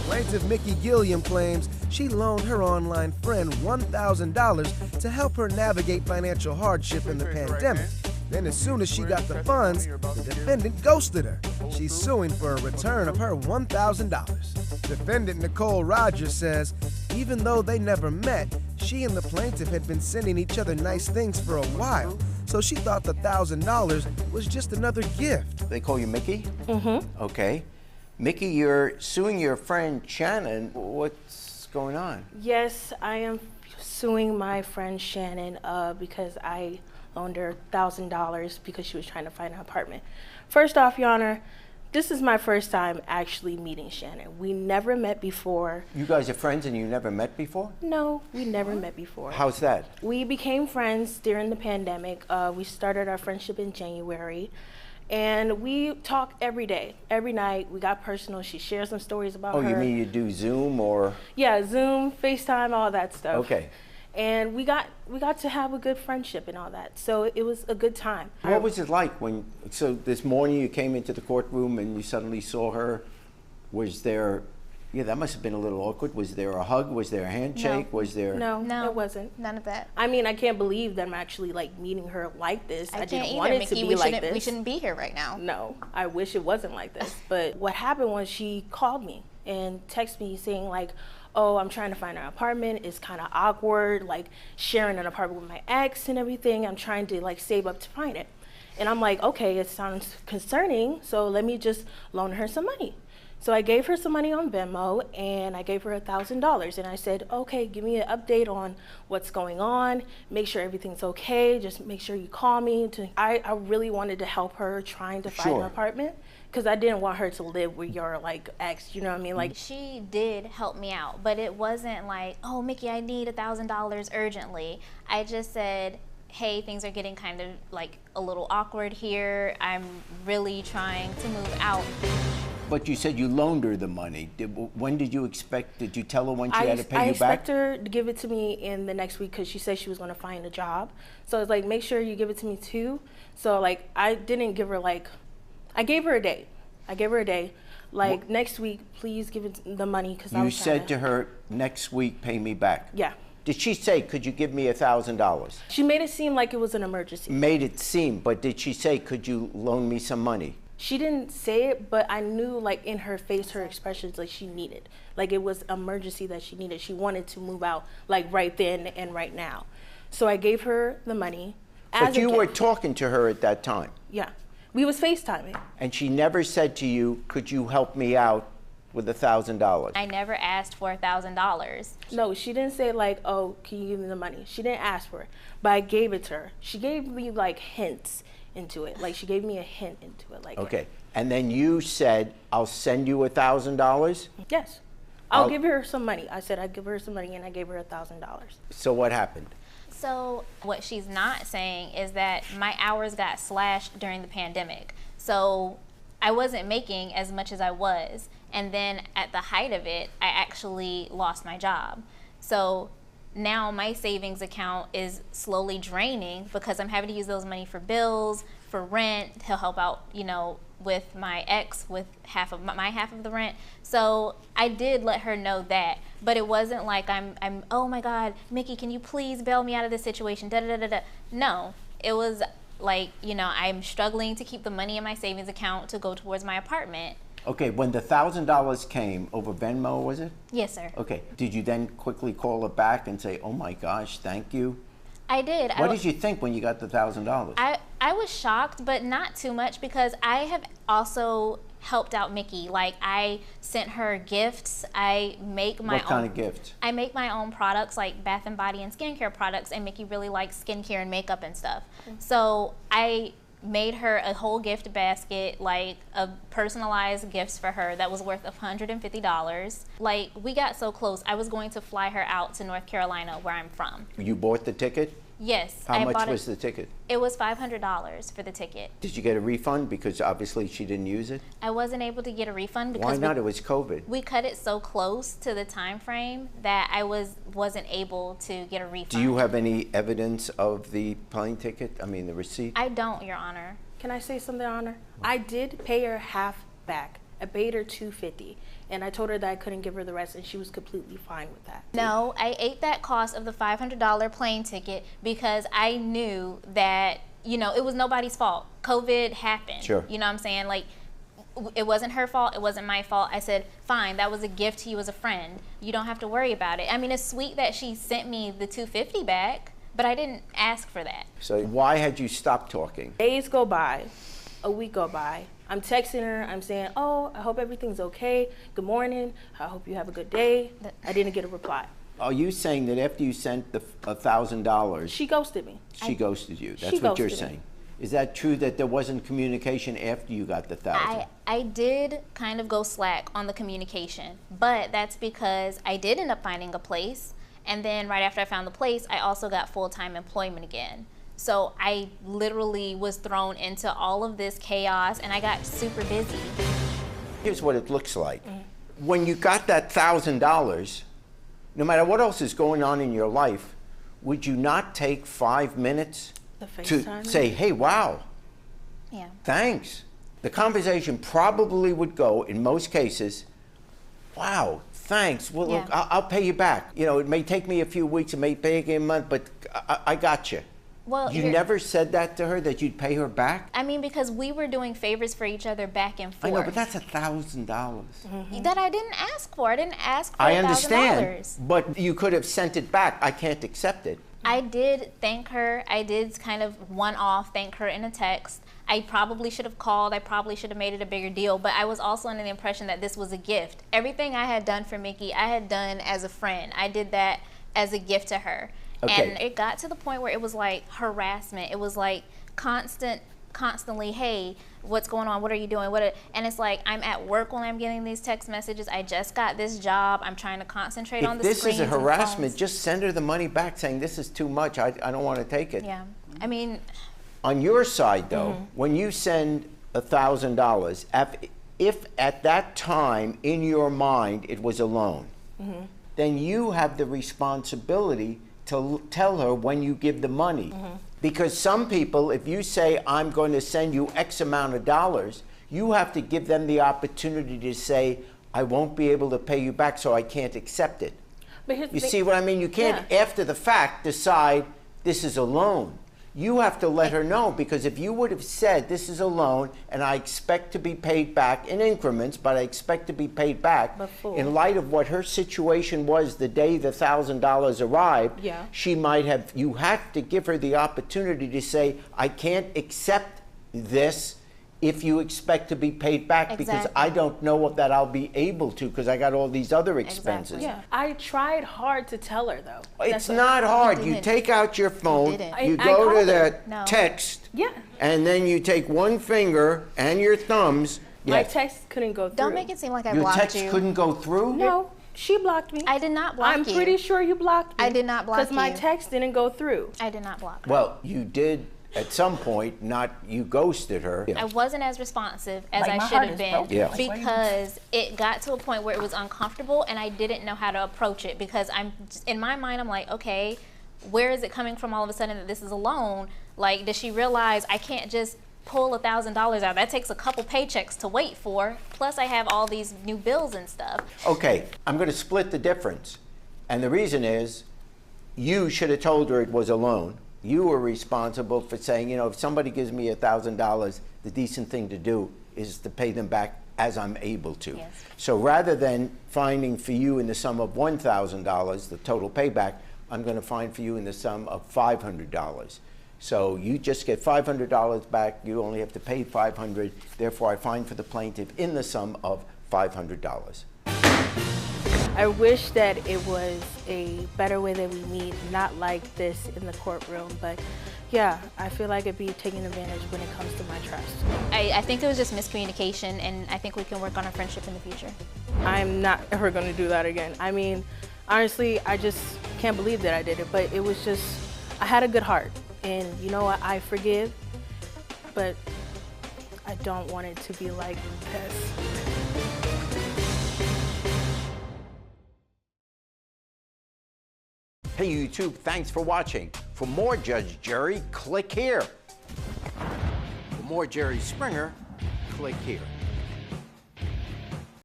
Plaintiff Micki Gilliam claims she loaned her online friend $1,000 to help her navigate financial hardship in the pandemic. Then as soon as she got the funds, the defendant ghosted her. She's suing for a return of her $1,000. Defendant Nicole Rogers says even though they never met, she and the plaintiff had been sending each other nice things for a while, so she thought the $1,000 was just another gift. They call you Micki? Mm-hmm. Okay. Micki, you're suing your friend Shannon. What's going on? Yes, I am suing my friend Shannon because I loaned her $1,000 because she was trying to find an apartment. First off, Your Honor, this is my first time actually meeting Shannon. We never met before. You guys are friends and you never met before? No, we never met before. How's that? We became friends during the pandemic. We started our friendship in January. And we talk every day, every night. We got personal. She shares some stories about her. Oh, you mean you do Zoom or? Yeah, Zoom, FaceTime, all that stuff. Okay. And we got to have a good friendship and all that. So it was a good time. What was it like when, so this morning you came into the courtroom and you suddenly saw her? Was there, yeah, that must have been a little awkward. Was there a hug? Was there a handshake? No. Was there? No, No, it wasn't. None of that. I mean, I can't believe that I'm actually like meeting her like this. I didn't want it to Micki. be like this. We shouldn't be here right now. No, I wish it wasn't like this. But what happened was she called me and texted me saying like, oh, I'm trying to find an apartment. It's kind of awkward, like sharing an apartment with my ex and everything. I'm trying to like save up to find it. And I'm like, okay, it sounds concerning, so let me just loan her some money. So I gave her some money on Venmo and I gave her $1,000. And I said, okay, give me an update on what's going on. Make sure everything's okay. Just make sure you call me. I really wanted to help her trying to find an apartment, because I didn't want her to live with your like ex, you know what I mean? Like, she did help me out, but it wasn't like, oh, Micki, I need $1,000 urgently. I just said, hey, things are getting kind of like a little awkward here. I'm really trying to move out. But you said you loaned her the money. When did you expect, did you tell her when she had to pay you back? I expect her to give it to me in the next week because she said she was going to find a job. So it's like, make sure you give it to me too. So like, I didn't give her like, I gave her a day. Like, next week, please give it the money because I was You said to her, next week, pay me back. Yeah. Did she say, could you give me $1,000? She made it seem like it was an emergency. Made it seem, but did she say, could you loan me some money? She didn't say it, but I knew like in her face, her expressions, like she needed. Like it was emergency that she needed. She wanted to move out like right then and right now. So I gave her the money. But you were talking to her at that time? Yeah. We was FaceTiming. And she never said to you, could you help me out with $1,000? I never asked for $1,000. No, she didn't say like, oh, can you give me the money? She didn't ask for it, but I gave it to her. She gave me like hints into it. Like she gave me a hint into it. Like, okay, and then you said, I'll send you $1,000? Yes, I'll give her some money. I said I'd give her some money and I gave her $1,000. So what happened? So what she's not saying is that my hours got slashed during the pandemic. So I wasn't making as much as I was. And then at the height of it, I actually lost my job. So now my savings account is slowly draining because I'm having to use those money for bills, for rent. He'll help out, you know, with my ex with my half of the rent. So I did let her know that, but it wasn't like I'm oh my God, Micki, can you please bail me out of this situation? Da da da da. No, it was like, you know, I'm struggling to keep the money in my savings account to go towards my apartment. Okay, when the $1,000 came over Venmo, was it? Yes, sir. Okay, did you then quickly call her back and say, oh my gosh, thank you? I did. What did you think when you got the $1,000? I was shocked, but not too much, because I have also helped out Micki. Like, I sent her gifts. I make my own. What kind of gifts? I make my own products, like Bath and Body and skincare products, and Micki really likes skincare and makeup and stuff. So I made her a whole gift basket, like a personalized gifts for her that was worth $150. Like, we got so close, I was going to fly her out to North Carolina, where I'm from. You bought the ticket? Yes. How much was the ticket? It was $500 for the ticket. Did you get a refund because obviously she didn't use it? I wasn't able to get a refund because why not? It was COVID. We cut it so close to the time frame that I wasn't able to get a refund. Do you have any evidence of the plane ticket? I mean, the receipt? I don't, Your Honor. Can I say something, Honor? I did pay her half back I paid her $250, and I told her that I couldn't give her the rest, and she was completely fine with that. No, I ate that cost of the $500 plane ticket because I knew that, you know, it was nobody's fault. COVID happened. Sure. You know what I'm saying? Like, it wasn't her fault, it wasn't my fault. I said, fine, that was a gift to you as a friend. You don't have to worry about it. I mean, it's sweet that she sent me the $250 back, but I didn't ask for that. So why had you stopped talking? Days go by, a week go by. I'm texting her, I'm saying, oh, I hope everything's okay. Good morning, I hope you have a good day. I didn't get a reply. Are you saying that after you sent the $1,000, She ghosted me. she ghosted you? That's She what you're ghosted me. saying. Is that true that there wasn't communication after you got the $1,000? I did kind of go slack on the communication, but that's because I did end up finding a place, and then right after I found the place, I also got full-time employment again. So I literally was thrown into all of this chaos, and I got super busy. Here's what it looks like. When you got that $1,000, no matter what else is going on in your life, would you not take 5 minutes to FaceTime? say, hey, wow, Yeah. thanks? The conversation probably would go, in most cases, wow, thanks. Well, look, Yeah. I'll pay you back. You know, it may take me a few weeks, it may take me a month, but I got you. Well, You never said that to her, that you'd pay her back? I mean, because we were doing favors for each other back and I forth. know, but that's $1,000. That I didn't ask for. I didn't ask for I $1,000. understand, but you could have sent it back. I can't accept it. I did thank her. I did kind of one-off thank her in a text. I probably should have called. I probably should have made it a bigger deal, but I was also under the impression that this was a gift. Everything I had done for Micki, I had done as a friend. I did that as a gift to her. Okay. And it got to the point where it was like harassment. It was like constantly, hey, what's going on? What are you doing? And it's like, I'm at work when I'm getting these text messages. I just got this job. I'm trying to concentrate on If the this screens is a and harassment, phones. just send her the money back saying, this is too much, I don't want to take it. Yeah. I mean, On your side, though, when you send $1,000, if at that time in your mind it was a loan, then you have the responsibility to tell her when you give the money. Because some people, if you say, I'm going to send you X amount of dollars, you have to give them the opportunity to say, I won't be able to pay you back, so I can't accept it. But here's the You thing- see what I mean? You can't, after the fact, decide this is a loan. You have to let her know, because if you would have said this is a loan and I expect to be paid back in increments, but I expect to be paid back, Before. in light of what her situation was the day the $1,000 arrived, Yeah. she might have, you have to give her the opportunity to say, I can't accept this if you expect to be paid back, because Exactly. I don't know that I'll be able to, because I got all these other expenses. Yeah, I tried hard to tell her though. It's That's what- not hard. You didn't. take out your phone, didn't. you I go to called the her. No. text, Yeah, and then you take one finger and your thumbs. my Yes. text couldn't go through. don't make it seem like I Your blocked text you. couldn't go through? No, she blocked me. I did not block I'm you. pretty sure you blocked me. I did not block because my you. text didn't go through. I did not block her. Well, you did at some point, you ghosted her. I wasn't as responsive as Like, I my should heart have is been broken. Yeah. Like, what do you- because it got to a point where it was uncomfortable and I didn't know how to approach it, because in my mind I'm like, okay, where is it coming from all of a sudden that this is a loan? Like, does she realize I can't just pull $1,000 out? That takes a couple paychecks to wait for, plus I have all these new bills and stuff. Okay, I'm going to split the difference. And the reason is, you should have told her it was a loan. You were responsible for saying, you know, if somebody gives me $1,000, the decent thing to do is to pay them back as I'm able to. Yes. So rather than finding for you in the sum of $1,000, the total payback, I'm going to find for you in the sum of $500. So you just get $500 back. You only have to pay $500. Therefore, I find for the plaintiff in the sum of $500. I wish that it was a better way that we meet, not like this in the courtroom. But yeah, I feel like it'd be taking advantage when it comes to my trust. I think it was just miscommunication, and I think we can work on our friendship in the future. I'm not ever going to do that again. I mean, honestly, I just can't believe that I did it. But it was just, I had a good heart. And you know what, I forgive. But I don't want it to be like this. Hey YouTube, thanks for watching. For more Judge Jerry, click here. For more Jerry Springer, click here.